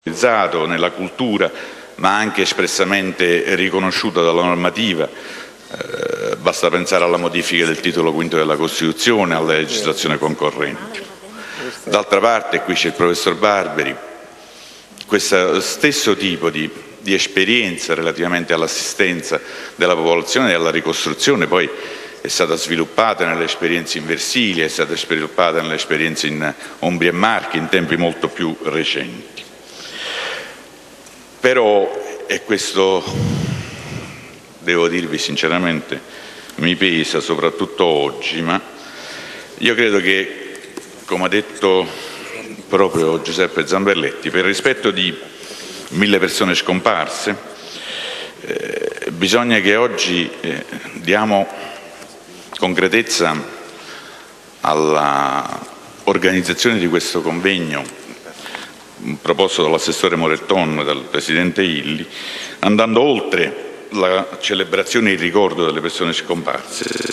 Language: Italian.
nella cultura, ma anche espressamente riconosciuta dalla normativa. Basta pensare alla modifica del titolo V della Costituzione, alla legislazione concorrente. D'altra parte, qui c'è il professor Barberi, questo stesso tipo di esperienza relativamente all'assistenza della popolazione e alla ricostruzione poi è stata sviluppata nelle esperienze in Versilia, è stata sviluppata nelle esperienze in Umbria e Marche in tempi molto più recenti. Però, e questo devo dirvi sinceramente, mi pesa soprattutto oggi, ma io credo che, come ha detto proprio Giuseppe Zamberletti, per rispetto di 1000 persone scomparse, bisogna che oggi diamo concretezza all'organizzazione di questo convegno proposto dall'assessore Moretton e dal presidente Illy, andando oltre la celebrazione e il ricordo delle persone scomparse